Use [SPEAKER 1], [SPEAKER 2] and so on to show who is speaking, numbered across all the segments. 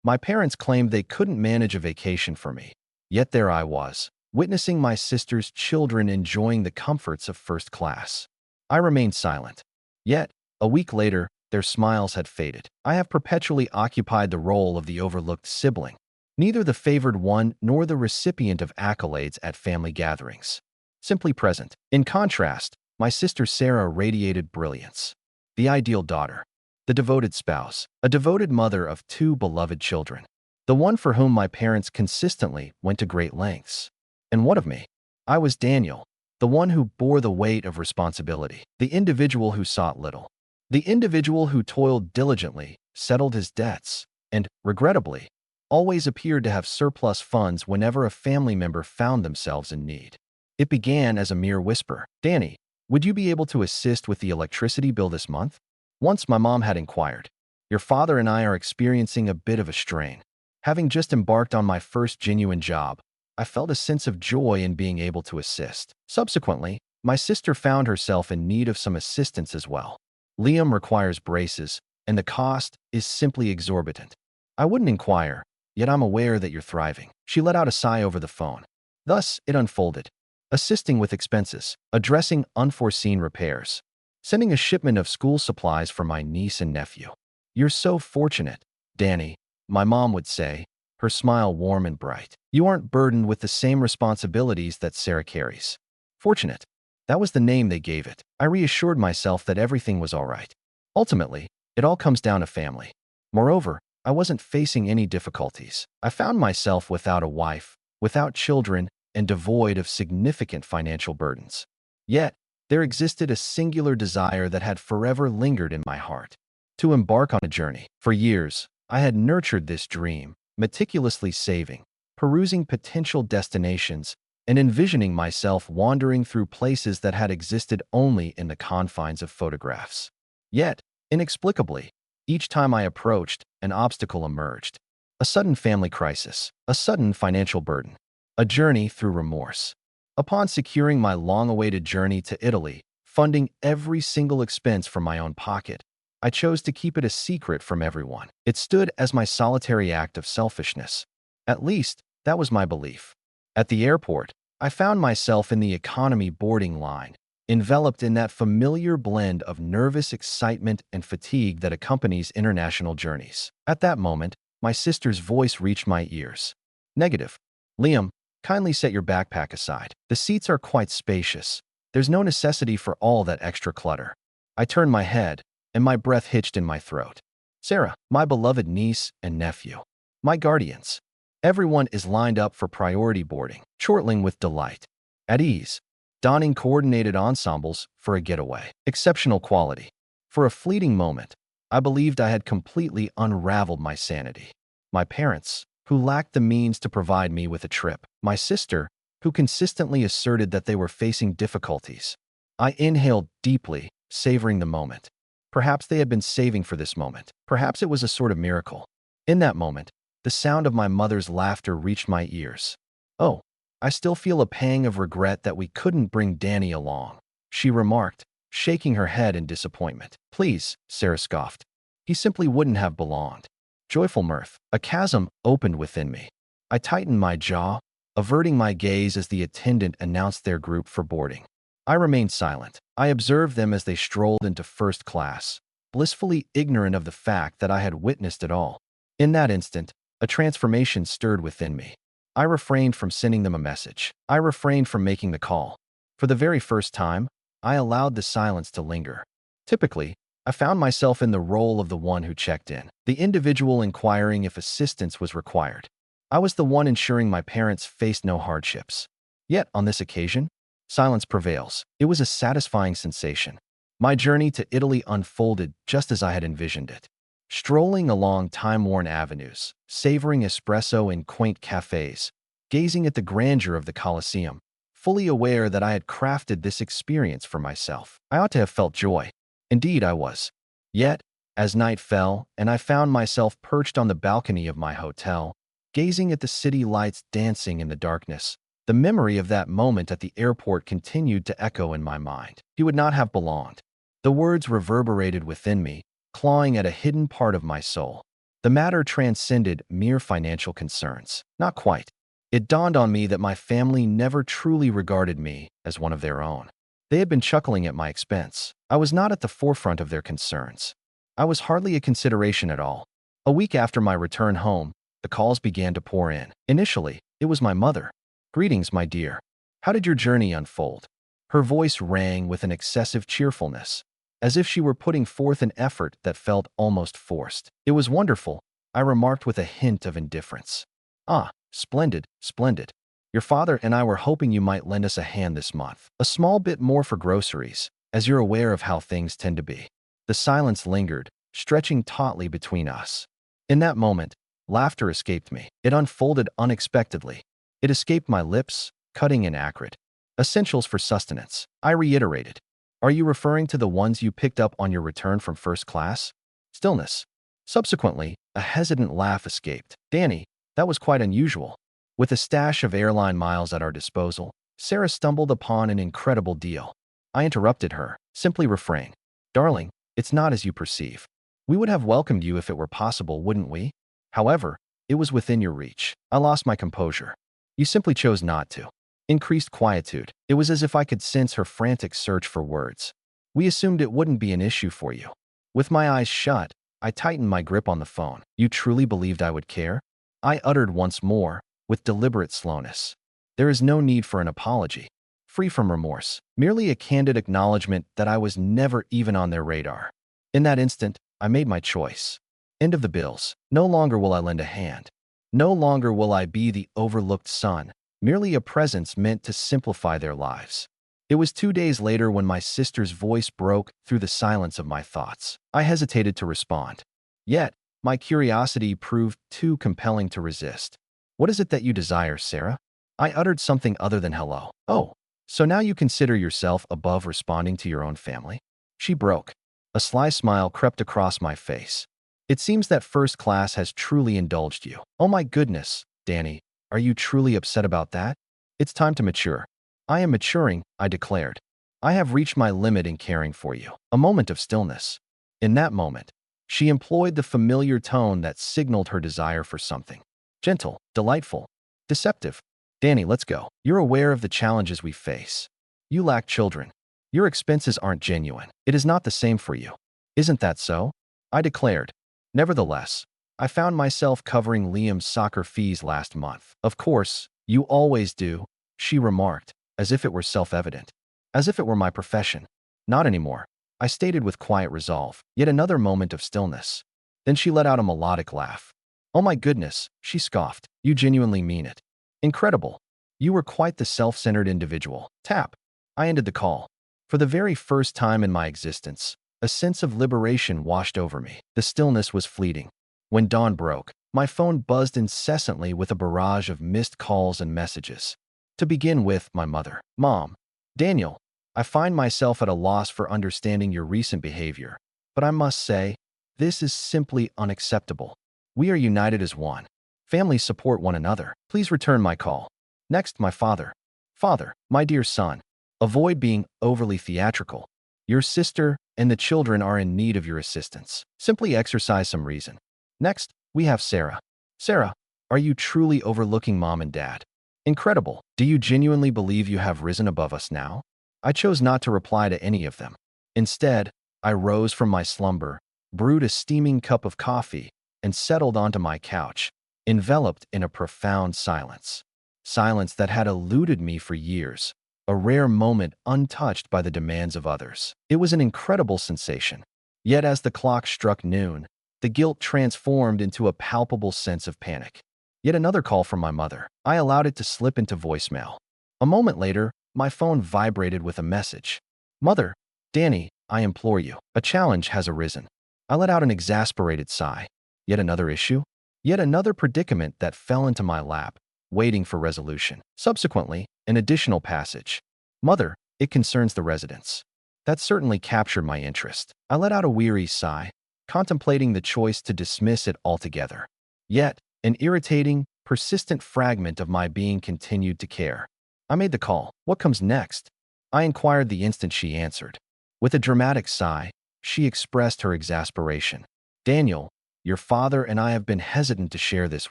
[SPEAKER 1] My parents claimed they couldn't manage a vacation for me. Yet there I was, witnessing my sister's children enjoying the comforts of first class. I remained silent. Yet, a week later, their smiles had faded. I have perpetually occupied the role of the overlooked sibling, neither the favored one nor the recipient of accolades at family gatherings. Simply present. In contrast, my sister Sarah radiated brilliance. The ideal daughter, the devoted spouse, a devoted mother of two beloved children, the one for whom my parents consistently went to great lengths. And what of me? I was Daniel, the one who bore the weight of responsibility, the individual who sought little, the individual who toiled diligently, settled his debts, and, regrettably, always appeared to have surplus funds whenever a family member found themselves in need. It began as a mere whisper. "Danny, would you be able to assist with the electricity bill this month?" Once my mom had inquired. "Your father and I are experiencing a bit of a strain." Having just embarked on my first genuine job, I felt a sense of joy in being able to assist. Subsequently, my sister found herself in need of some assistance as well. Liam requires braces, and the cost is simply exorbitant. "I wouldn't inquire, yet I'm aware that you're thriving." She let out a sigh over the phone. Thus, it unfolded. Assisting with expenses, addressing unforeseen repairs, sending a shipment of school supplies for my niece and nephew. "You're so fortunate, Danny," my mom would say, her smile warm and bright. "You aren't burdened with the same responsibilities that Sarah carries." Fortunate. That was the name they gave it. I reassured myself that everything was all right. Ultimately, it all comes down to family. Moreover, I wasn't facing any difficulties. I found myself without a wife, without children, and devoid of significant financial burdens. Yet, there existed a singular desire that had forever lingered in my heart: to embark on a journey. For years, I had nurtured this dream, meticulously saving, perusing potential destinations, and envisioning myself wandering through places that had existed only in the confines of photographs. Yet, inexplicably, each time I approached, an obstacle emerged. A sudden family crisis, a sudden financial burden, a journey through remorse. Upon securing my long-awaited journey to Italy, funding every single expense from my own pocket, I chose to keep it a secret from everyone. It stood as my solitary act of selfishness. At least, that was my belief. At the airport, I found myself in the economy boarding line, enveloped in that familiar blend of nervous excitement and fatigue that accompanies international journeys. At that moment, my sister's voice reached my ears. "Negative. Liam, kindly set your backpack aside. The seats are quite spacious. There's no necessity for all that extra clutter." I turned my head, and my breath hitched in my throat. Sarah, my beloved niece and nephew, my guardians. Everyone is lined up for priority boarding, chortling with delight. At ease, donning coordinated ensembles for a getaway. Exceptional quality. For a fleeting moment, I believed I had completely unraveled my sanity. My parents, who lacked the means to provide me with a trip. My sister, who consistently asserted that they were facing difficulties. I inhaled deeply, savoring the moment. Perhaps they had been saving for this moment. Perhaps it was a sort of miracle. In that moment, the sound of my mother's laughter reached my ears. "Oh, I still feel a pang of regret that we couldn't bring Danny along," she remarked, shaking her head in disappointment. "Please," Sarah scoffed. "He simply wouldn't have belonged." Joyful mirth. A chasm opened within me. I tightened my jaw, averting my gaze as the attendant announced their group for boarding. I remained silent. I observed them as they strolled into first class, blissfully ignorant of the fact that I had witnessed it all. In that instant, a transformation stirred within me. I refrained from sending them a message. I refrained from making the call. For the very first time, I allowed the silence to linger. Typically, I found myself in the role of the one who checked in, the individual inquiring if assistance was required. I was the one ensuring my parents faced no hardships. Yet, on this occasion, silence prevails. It was a satisfying sensation. My journey to Italy unfolded just as I had envisioned it. Strolling along time-worn avenues, savoring espresso in quaint cafes, gazing at the grandeur of the Colosseum, fully aware that I had crafted this experience for myself. I ought to have felt joy. Indeed, I was. Yet, as night fell and I found myself perched on the balcony of my hotel, gazing at the city lights dancing in the darkness, the memory of that moment at the airport continued to echo in my mind. He would not have belonged. The words reverberated within me, clawing at a hidden part of my soul. The matter transcended mere financial concerns. Not quite. It dawned on me that my family never truly regarded me as one of their own. They had been chuckling at my expense. I was not at the forefront of their concerns. I was hardly a consideration at all. A week after my return home, the calls began to pour in. Initially, it was my mother. "Greetings, my dear. How did your journey unfold?" Her voice rang with an excessive cheerfulness, as if she were putting forth an effort that felt almost forced. "It was wonderful," I remarked with a hint of indifference. "Ah, splendid, splendid. Your father and I were hoping you might lend us a hand this month. A small bit more for groceries, as you're aware of how things tend to be." The silence lingered, stretching tautly between us. In that moment, laughter escaped me. It unfolded unexpectedly. It escaped my lips, cutting and acrid. "Essentials for sustenance," I reiterated. "Are you referring to the ones you picked up on your return from first class?" Stillness. Subsequently, a hesitant laugh escaped. "Danny, that was quite unusual. With a stash of airline miles at our disposal, Sarah stumbled upon an incredible deal." I interrupted her, simply refrain. "Darling, it's not as you perceive. We would have welcomed you if it were possible, wouldn't we? However, it was within your reach." I lost my composure. "You simply chose not to." Increased quietude. It was as if I could sense her frantic search for words. "We assumed it wouldn't be an issue for you." With my eyes shut, I tightened my grip on the phone. "You truly believed I would care?" I uttered once more, with deliberate slowness. "There is no need for an apology. Free from remorse. Merely a candid acknowledgement that I was never even on their radar." In that instant, I made my choice. End of the bills. No longer will I lend a hand. No longer will I be the overlooked son, merely a presence meant to simplify their lives. It was 2 days later when my sister's voice broke through the silence of my thoughts. I hesitated to respond. Yet, my curiosity proved too compelling to resist. "What is it that you desire, Sarah?" I uttered something other than hello. "Oh, so now you consider yourself above responding to your own family?" She broke. A sly smile crept across my face. "It seems that first class has truly indulged you." "Oh my goodness, Danny, are you truly upset about that?" "It's time to mature." "I am maturing," I declared. "I have reached my limit in caring for you." A moment of stillness. In that moment, she employed the familiar tone that signaled her desire for something. Gentle, delightful, deceptive. "Danny, let's go. You're aware of the challenges we face. You lack children. Your expenses aren't genuine. It is not the same for you. Isn't that so?" I declared. Nevertheless, I found myself covering Liam's soccer fees last month. "Of course, you always do," she remarked, as if it were self-evident. As if it were my profession. "Not anymore," I stated with quiet resolve. Yet another moment of stillness. Then she let out a melodic laugh. "Oh my goodness," she scoffed. "You genuinely mean it. Incredible. You were quite the self-centered individual." Tap. I ended the call. For the very first time in my existence, a sense of liberation washed over me. The stillness was fleeting. When dawn broke, my phone buzzed incessantly with a barrage of missed calls and messages. To begin with, my mother. "Mom, Daniel, I find myself at a loss for understanding your recent behavior, but I must say, this is simply unacceptable. We are united as one. Families support one another. Please return my call." Next, my father. "Father, my dear son, avoid being overly theatrical. Your sister and the children are in need of your assistance. Simply exercise some reason." Next, we have Sarah. "Sarah, are you truly overlooking Mom and Dad? Incredible. Do you genuinely believe you have risen above us now?" I chose not to reply to any of them. Instead, I rose from my slumber, brewed a steaming cup of coffee, and settled onto my couch, enveloped in a profound silence. Silence that had eluded me for years, a rare moment untouched by the demands of others. It was an incredible sensation. Yet as the clock struck noon, the guilt transformed into a palpable sense of panic. Yet another call from my mother. I allowed it to slip into voicemail. A moment later, my phone vibrated with a message. "Mother, Danny, I implore you. A challenge has arisen." I let out an exasperated sigh. Yet another issue? Yet another predicament that fell into my lap, waiting for resolution. Subsequently, an additional passage. "Mother, it concerns the residents." That certainly captured my interest. I let out a weary sigh, contemplating the choice to dismiss it altogether. Yet, an irritating, persistent fragment of my being continued to care. I made the call. "What comes next?" I inquired the instant she answered. With a dramatic sigh, she expressed her exasperation. "Daniel, Your father and I have been hesitant to share this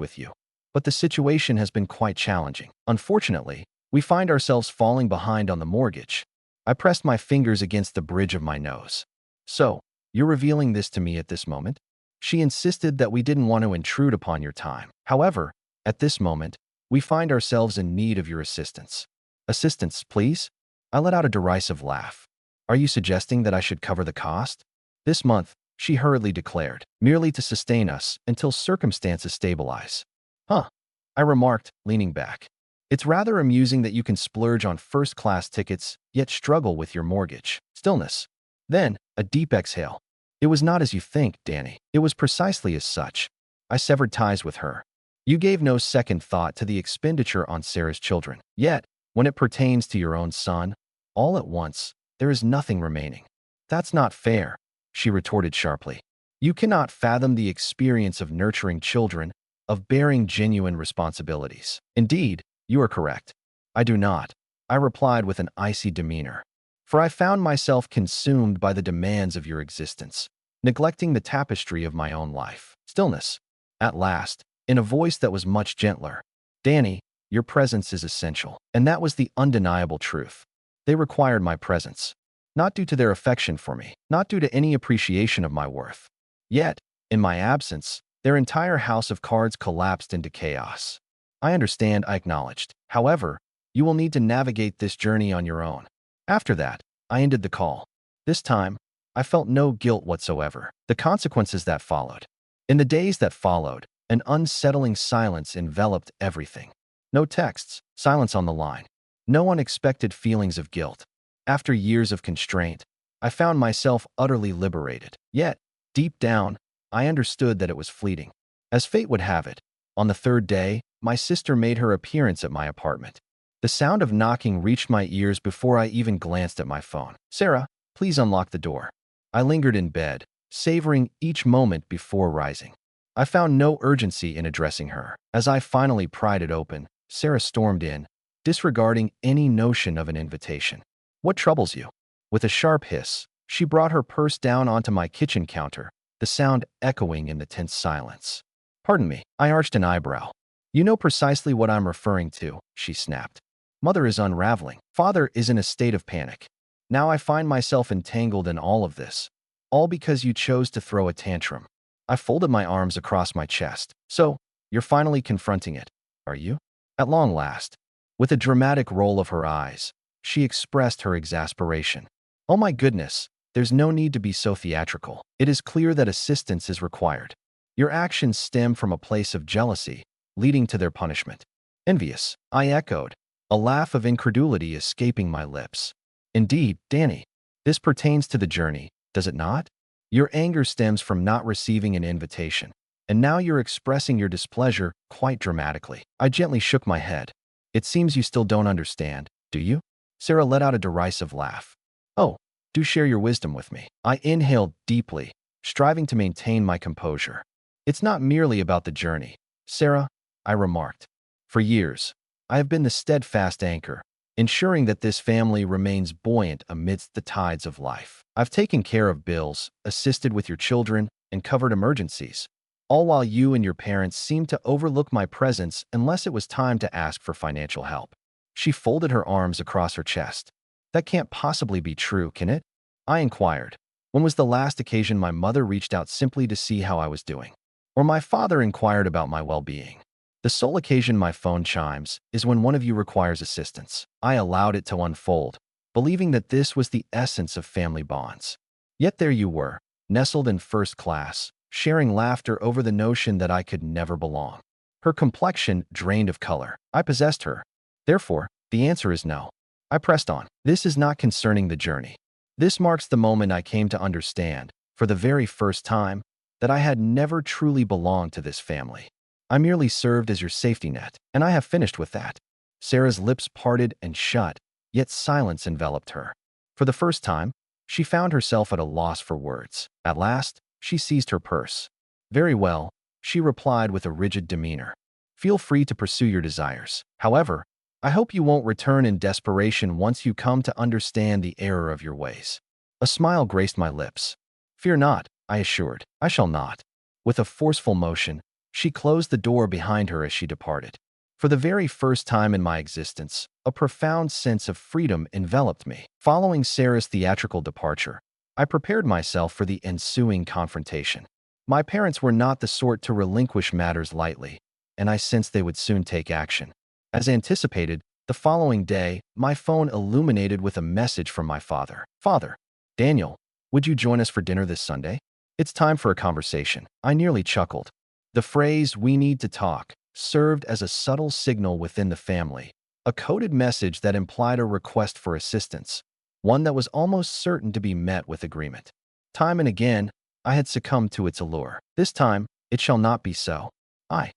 [SPEAKER 1] with you, but the situation has been quite challenging. Unfortunately, we find ourselves falling behind on the mortgage. I pressed my fingers against the bridge of my nose. So, you're revealing this to me at this moment? She insisted that we didn't want to intrude upon your time. However, at this moment, we find ourselves in need of your assistance. Assistance, please? I let out a derisive laugh. Are you suggesting that I should cover the cost? This month, she hurriedly declared, merely to sustain us until circumstances stabilize. Huh, I remarked, leaning back. It's rather amusing that you can splurge on first-class tickets, yet struggle with your mortgage. Stillness. Then, a deep exhale. It was not as you think, Danny. It was precisely as such. I severed ties with her. You gave no second thought to the expenditure on Sarah's children. Yet, when it pertains to your own son, all at once, there is nothing remaining. That's not fair, she retorted sharply. You cannot fathom the experience of nurturing children, of bearing genuine responsibilities. Indeed, you are correct. I do not, I replied with an icy demeanor. For I found myself consumed by the demands of your existence, neglecting the tapestry of my own life. Stillness. At last, in a voice that was much gentler. Danny, your presence is essential. And that was the undeniable truth. They required my presence. Not due to their affection for me, not due to any appreciation of my worth. Yet, in my absence, their entire house of cards collapsed into chaos. I understand, I acknowledged. However, you will need to navigate this journey on your own. After that, I ended the call. This time, I felt no guilt whatsoever. The consequences that followed. In the days that followed, an unsettling silence enveloped everything. No texts, silence on the line. No unexpected feelings of guilt. After years of constraint, I found myself utterly liberated. Yet, deep down, I understood that it was fleeting. As fate would have it, on the third day, my sister made her appearance at my apartment. The sound of knocking reached my ears before I even glanced at my phone. Sarah, please unlock the door. I lingered in bed, savoring each moment before rising. I found no urgency in addressing her. As I finally pried it open, Sarah stormed in, disregarding any notion of an invitation. What troubles you? With a sharp hiss, she brought her purse down onto my kitchen counter, the sound echoing in the tense silence. Pardon me, I arched an eyebrow. You know precisely what I'm referring to, she snapped. Mother is unraveling. Father is in a state of panic. Now I find myself entangled in all of this. All because you chose to throw a tantrum. I folded my arms across my chest. So, you're finally confronting it, are you? At long last. With a dramatic roll of her eyes, she expressed her exasperation. Oh my goodness, there's no need to be so theatrical. It is clear that assistance is required. Your actions stem from a place of jealousy, leading to their punishment. Envious, I echoed, a laugh of incredulity escaping my lips. Indeed, Danny, this pertains to the journey, does it not? Your anger stems from not receiving an invitation, and now you're expressing your displeasure quite dramatically. I gently shook my head. It seems you still don't understand, do you? Sarah let out a derisive laugh. Oh, do share your wisdom with me. I inhaled deeply, striving to maintain my composure. It's not merely about the journey, Sarah, I remarked. For years, I have been the steadfast anchor, ensuring that this family remains buoyant amidst the tides of life. I've taken care of bills, assisted with your children, and covered emergencies, all while you and your parents seemed to overlook my presence unless it was time to ask for financial help. She folded her arms across her chest. That can't possibly be true, can it? I inquired. When was the last occasion my mother reached out simply to see how I was doing? Or my father inquired about my well-being? The sole occasion my phone chimes is when one of you requires assistance. I allowed it to unfold, believing that this was the essence of family bonds. Yet there you were, nestled in first class, sharing laughter over the notion that I could never belong. Her complexion drained of color. I possessed her. Therefore, the answer is no. I pressed on. This is not concerning the journey. This marks the moment I came to understand, for the very first time, that I had never truly belonged to this family. I merely served as your safety net, and I have finished with that. Sarah's lips parted and shut, yet silence enveloped her. For the first time, she found herself at a loss for words. At last, she seized her purse. Very well, she replied with a rigid demeanor. Feel free to pursue your desires. However, I hope you won't return in desperation once you come to understand the error of your ways. A smile graced my lips. Fear not, I assured. I shall not. With a forceful motion, she closed the door behind her as she departed. For the very first time in my existence, a profound sense of freedom enveloped me. Following Sarah's theatrical departure, I prepared myself for the ensuing confrontation. My parents were not the sort to relinquish matters lightly, and I sensed they would soon take action. As anticipated, the following day, my phone illuminated with a message from my father. "Father, Daniel, would you join us for dinner this Sunday? It's time for a conversation." I nearly chuckled. The phrase, "we need to talk," served as a subtle signal within the family, a coded message that implied a request for assistance, one that was almost certain to be met with agreement. Time and again, I had succumbed to its allure. This time, it shall not be so. I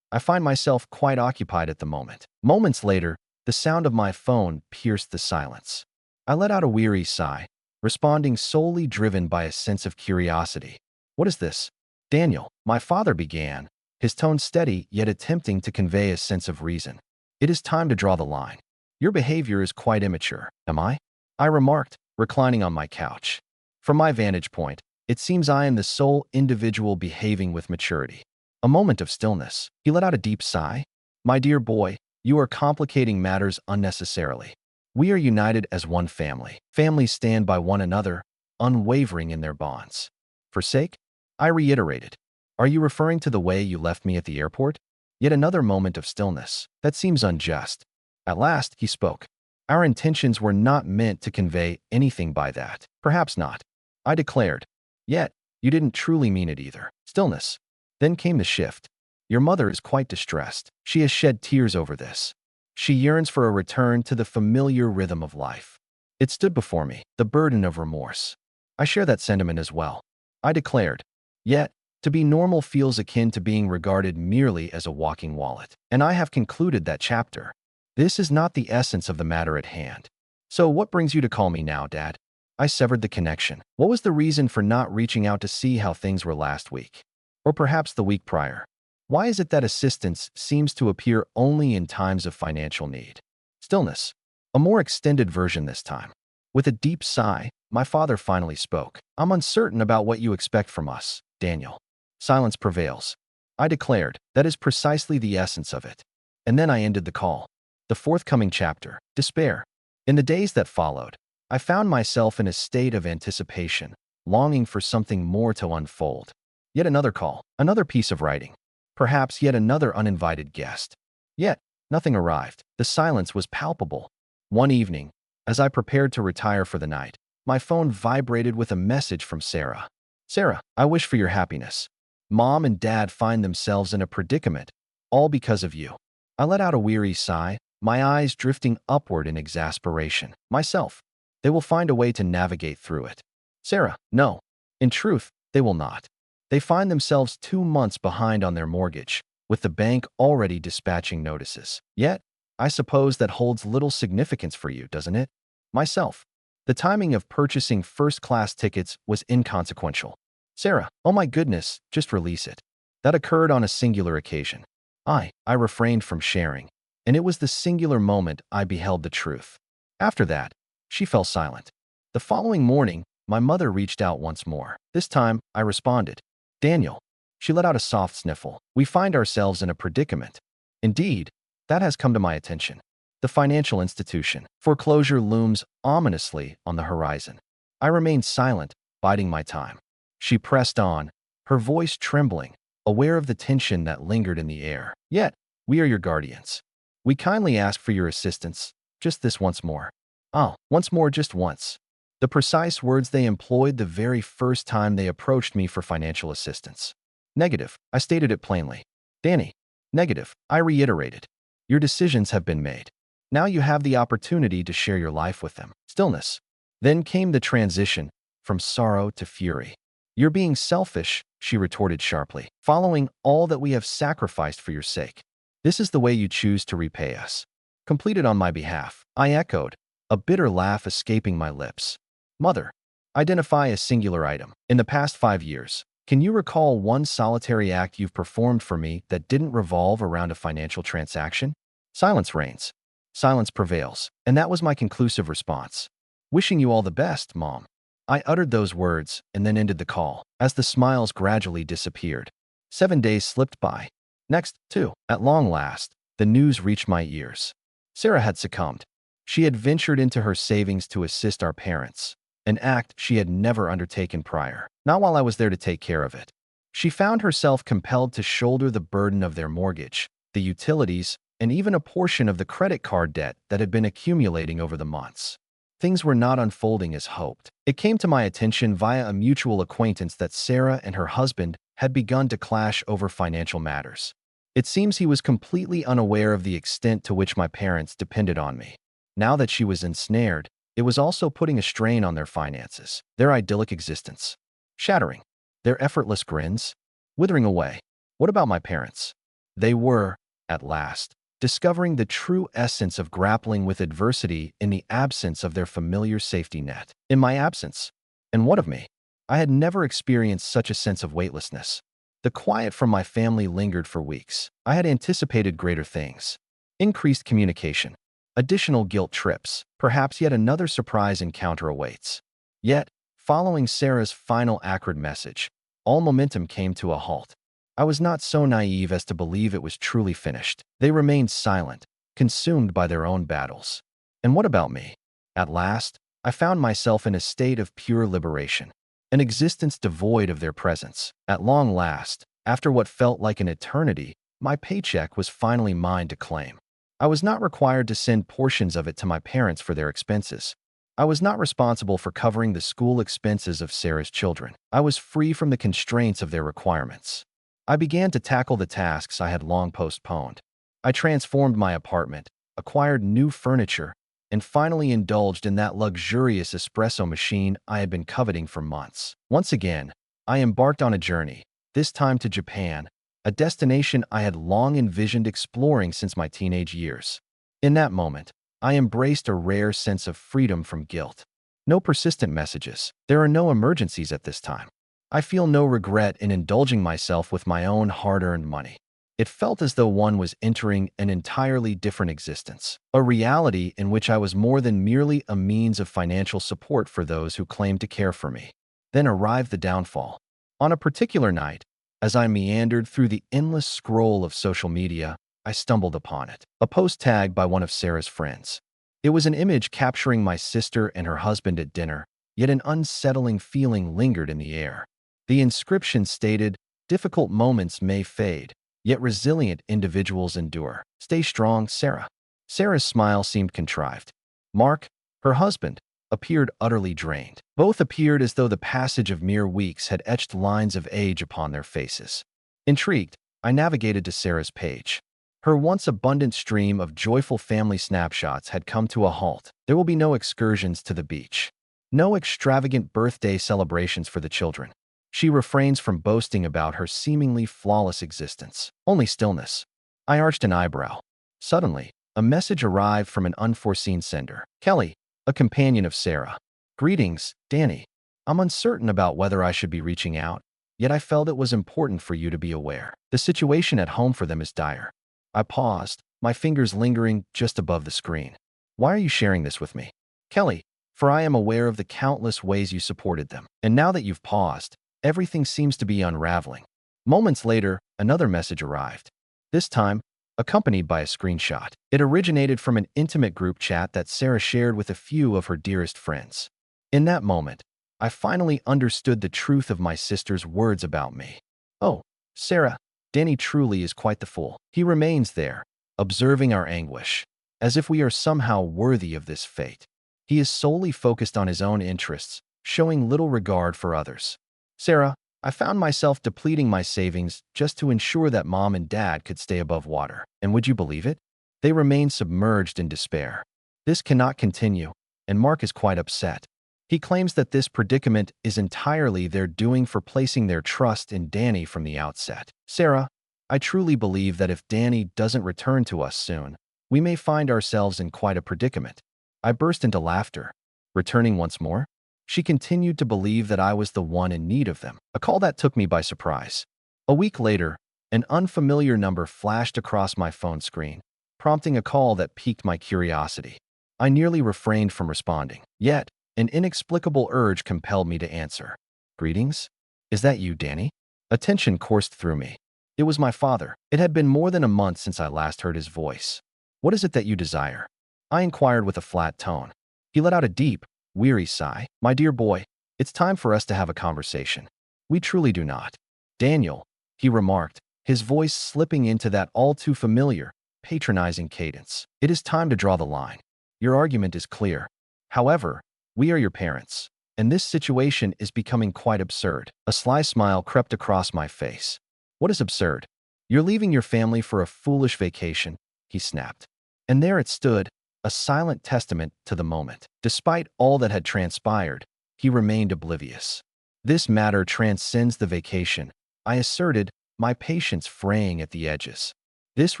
[SPEAKER 1] find myself quite occupied at the moment. Moments later, the sound of my phone pierced the silence. I let out a weary sigh, responding solely driven by a sense of curiosity. "What is this?" "Daniel," my father began, his tone steady yet attempting to convey a sense of reason. "It is time to draw the line. Your behavior is quite immature." "Am I?" I remarked, reclining on my couch. From my vantage point, it seems I am the sole individual behaving with maturity. A moment of stillness. He let out a deep sigh. "My dear boy, you are complicating matters unnecessarily. We are united as one family. Families stand by one another, unwavering in their bonds." "Forsake?" I reiterated. "Are you referring to the way you left me at the airport?" Yet another moment of stillness. "That seems unjust." At last, he spoke. "Our intentions were not meant to convey anything by that." "Perhaps not," I declared. "Yet, you didn't truly mean it either." Stillness. Then came the shift. "Your mother is quite distressed. She has shed tears over this. She yearns for a return to the familiar rhythm of life." It stood before me, the burden of remorse. "I share that sentiment as well," I declared. "Yet, to be normal feels akin to being regarded merely as a walking wallet. And I have concluded that chapter. This is not the essence of the matter at hand." "So what brings you to call me now, Dad?" I severed the connection. "What was the reason for not reaching out to see how things were last week? Or perhaps the week prior? Why is it that assistance seems to appear only in times of financial need?" Stillness. A more extended version this time. With a deep sigh, my father finally spoke. "I'm uncertain about what you expect from us, Daniel." Silence prevails. I declared, "That is precisely the essence of it." And then I ended the call. The forthcoming chapter. Despair. In the days that followed, I found myself in a state of anticipation, longing for something more to unfold. Yet another call, another piece of writing, perhaps yet another uninvited guest. Yet, nothing arrived. The silence was palpable. One evening, as I prepared to retire for the night, my phone vibrated with a message from Sarah. "Sarah, I wish for your happiness. Mom and Dad find themselves in a predicament, all because of you." I let out a weary sigh, my eyes drifting upward in exasperation. Myself. "They will find a way to navigate through it." Sarah. "No. In truth, they will not. They find themselves 2 months behind on their mortgage, with the bank already dispatching notices. Yet, I suppose that holds little significance for you, doesn't it?" Myself. "The timing of purchasing first-class tickets was inconsequential." Sarah. "Oh my goodness, just release it. That occurred on a singular occasion." I refrained from sharing, and it was the singular moment I beheld the truth. After that, she fell silent. The following morning, my mother reached out once more. This time, I responded. "Daniel." She let out a soft sniffle. "We find ourselves in a predicament." Indeed, that has come to my attention. The financial institution. Foreclosure looms ominously on the horizon. I remained silent, biding my time. She pressed on, her voice trembling, aware of the tension that lingered in the air. "Yet, we are your guardians. We kindly ask for your assistance, just this once more." "Oh, once more, just once." The precise words they employed the very first time they approached me for financial assistance. "Negative," I stated it plainly. "Danny." "Negative," I reiterated. "Your decisions have been made. Now you have the opportunity to share your life with them." Stillness. Then came the transition, from sorrow to fury. "You're being selfish," she retorted sharply, "following all that we have sacrificed for your sake. This is the way you choose to repay us." "Completed on my behalf," I echoed, a bitter laugh escaping my lips. "Mother, identify a singular item. In the past 5 years, can you recall one solitary act you've performed for me that didn't revolve around a financial transaction?" Silence reigns. Silence prevails, and that was my conclusive response. "Wishing you all the best, Mom." I uttered those words and then ended the call. As the smiles gradually disappeared, 7 days slipped by. Next, too. At long last, the news reached my ears. Sarah had succumbed. She had ventured into her savings to assist our parents, an act she had never undertaken prior, not while I was there to take care of it. She found herself compelled to shoulder the burden of their mortgage, the utilities, and even a portion of the credit card debt that had been accumulating over the months. Things were not unfolding as hoped. It came to my attention via a mutual acquaintance that Sarah and her husband had begun to clash over financial matters. It seems he was completely unaware of the extent to which my parents depended on me. Now that she was ensnared, it was also putting a strain on their finances, their idyllic existence. Shattering. Their effortless grins. Withering away. What about my parents? They were, at last, discovering the true essence of grappling with adversity in the absence of their familiar safety net. In my absence. And what of me? I had never experienced such a sense of weightlessness. The quiet from my family lingered for weeks. I had anticipated greater things. Increased communication. Additional guilt trips. Perhaps yet another surprise encounter awaits. Yet, following Sarah's final acrid message, all momentum came to a halt. I was not so naive as to believe it was truly finished. They remained silent, consumed by their own battles. And what about me? At last, I found myself in a state of pure liberation, an existence devoid of their presence. At long last, after what felt like an eternity, my paycheck was finally mine to claim. I was not required to send portions of it to my parents for their expenses. I was not responsible for covering the school expenses of Sarah's children. I was free from the constraints of their requirements. I began to tackle the tasks I had long postponed. I transformed my apartment, acquired new furniture, and finally indulged in that luxurious espresso machine I had been coveting for months. Once again, I embarked on a journey, this time to Japan, a destination I had long envisioned exploring since my teenage years. In that moment, I embraced a rare sense of freedom from guilt. No persistent messages. There are no emergencies at this time. I feel no regret in indulging myself with my own hard-earned money. It felt as though one was entering an entirely different existence, a reality in which I was more than merely a means of financial support for those who claimed to care for me. Then arrived the downfall. On a particular night, as I meandered through the endless scroll of social media, I stumbled upon it. A post tagged by one of Sarah's friends. It was an image capturing my sister and her husband at dinner, yet an unsettling feeling lingered in the air. The inscription stated, "Difficult moments may fade, yet resilient individuals endure. Stay strong, Sarah." Sarah's smile seemed contrived. Mark, her husband, appeared utterly drained. Both appeared as though the passage of mere weeks had etched lines of age upon their faces. Intrigued, I navigated to Sarah's page. Her once abundant stream of joyful family snapshots had come to a halt. There will be no excursions to the beach. No extravagant birthday celebrations for the children. She refrains from boasting about her seemingly flawless existence. Only stillness. I arched an eyebrow. Suddenly, a message arrived from an unforeseen sender. Kelly, a companion of Sarah. "Greetings, Danny. I'm uncertain about whether I should be reaching out, yet I felt it was important for you to be aware. The situation at home for them is dire." I paused, my fingers lingering just above the screen. "Why are you sharing this with me?" "Kelly, for I am aware of the countless ways you supported them. And now that you've paused, everything seems to be unraveling." Moments later, another message arrived. This time, accompanied by a screenshot. It originated from an intimate group chat that Sarah shared with a few of her dearest friends. In that moment, I finally understood the truth of my sister's words about me. "Oh, Sarah, Danny truly is quite the fool. He remains there, observing our anguish, as if we are somehow worthy of this fate. He is solely focused on his own interests, showing little regard for others." Sarah, I found myself depleting my savings just to ensure that Mom and Dad could stay above water. And would you believe it? They remain submerged in despair. This cannot continue, and Mark is quite upset. He claims that this predicament is entirely their doing for placing their trust in Danny from the outset. Sarah, I truly believe that if Danny doesn't return to us soon, we may find ourselves in quite a predicament. I burst into laughter. Returning once more? She continued to believe that I was the one in need of them, a call that took me by surprise. A week later, an unfamiliar number flashed across my phone screen, prompting a call that piqued my curiosity. I nearly refrained from responding. Yet, an inexplicable urge compelled me to answer. "Greetings? Is that you, Danny?" A tension coursed through me. It was my father. It had been more than a month since I last heard his voice. "What is it that you desire?" I inquired with a flat tone. He let out a deep, weary sigh. "My dear boy, it's time for us to have a conversation. We truly do not." "Daniel," he remarked, his voice slipping into that all too familiar, patronizing cadence. "It is time to draw the line. Your argument is clear. However, we are your parents, and this situation is becoming quite absurd." A sly smile crept across my face. "What is absurd?" "You're leaving your family for a foolish vacation," he snapped. And there it stood, a silent testament to the moment. Despite all that had transpired, he remained oblivious. "This matter transcends the vacation," I asserted, my patience fraying at the edges. "This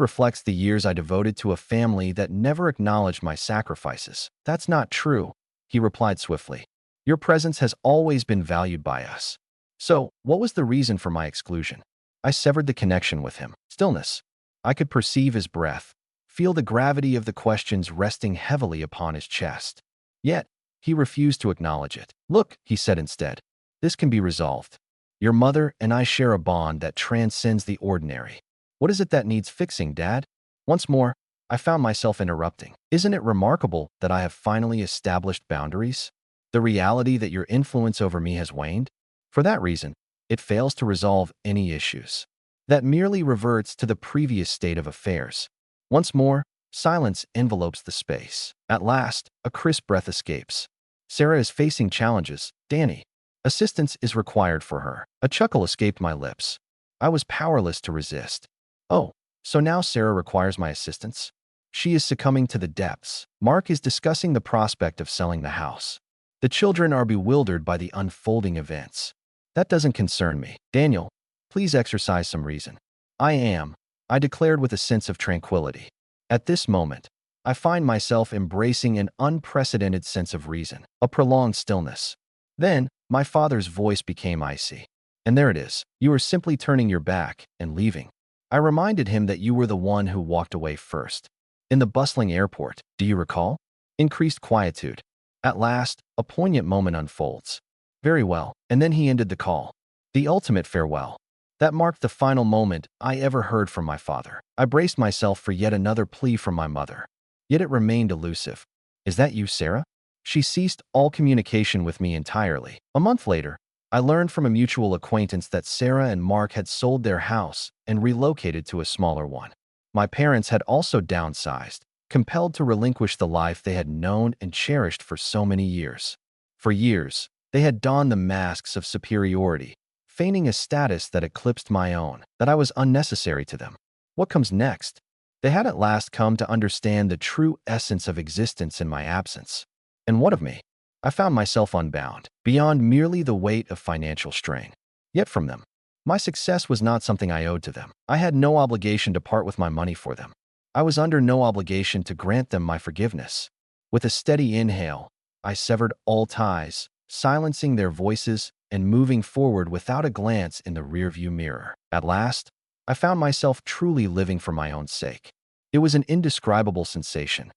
[SPEAKER 1] reflects the years I devoted to a family that never acknowledged my sacrifices." "That's not true," he replied swiftly. "Your presence has always been valued by us." "So, what was the reason for my exclusion?" I severed the connection with him. Stillness. I could perceive his breath, feel the gravity of the questions resting heavily upon his chest. Yet, he refused to acknowledge it. "Look," he said instead, "this can be resolved. Your mother and I share a bond that transcends the ordinary." "What is it that needs fixing, Dad?" Once more, I found myself interrupting. "Isn't it remarkable that I have finally established boundaries? The reality that your influence over me has waned? For that reason, it fails to resolve any issues. That merely reverts to the previous state of affairs." Once more, silence envelopes the space. At last, a crisp breath escapes. "Sarah is facing challenges, Danny. Assistance is required for her." A chuckle escaped my lips. I was powerless to resist. "Oh, so now Sarah requires my assistance?" "She is succumbing to the depths. Mark is discussing the prospect of selling the house. The children are bewildered by the unfolding events." "That doesn't concern me. Daniel, please exercise some reason." "I am," I declared with a sense of tranquility. At this moment, I find myself embracing an unprecedented sense of reason, a prolonged stillness. Then, my father's voice became icy. "And there it is. You are simply turning your back and leaving." I reminded him that you were the one who walked away first. In the bustling airport, do you recall? Increased quietude. At last, a poignant moment unfolds. "Very well." And then he ended the call. The ultimate farewell. That marked the final moment I ever heard from my father. I braced myself for yet another plea from my mother. Yet it remained elusive. "Is that you, Sarah?" She ceased all communication with me entirely. A month later, I learned from a mutual acquaintance that Sarah and Mark had sold their house and relocated to a smaller one. My parents had also downsized, compelled to relinquish the life they had known and cherished for so many years. For years, they had donned the masks of superiority, feigning a status that eclipsed my own, that I was unnecessary to them. What comes next? They had at last come to understand the true essence of existence in my absence. And what of me? I found myself unbound, beyond merely the weight of financial strain. Yet from them, my success was not something I owed to them. I had no obligation to part with my money for them. I was under no obligation to grant them my forgiveness. With a steady inhale, I severed all ties, silencing their voices and moving forward without a glance in the rearview mirror. At last, I found myself truly living for my own sake. It was an indescribable sensation,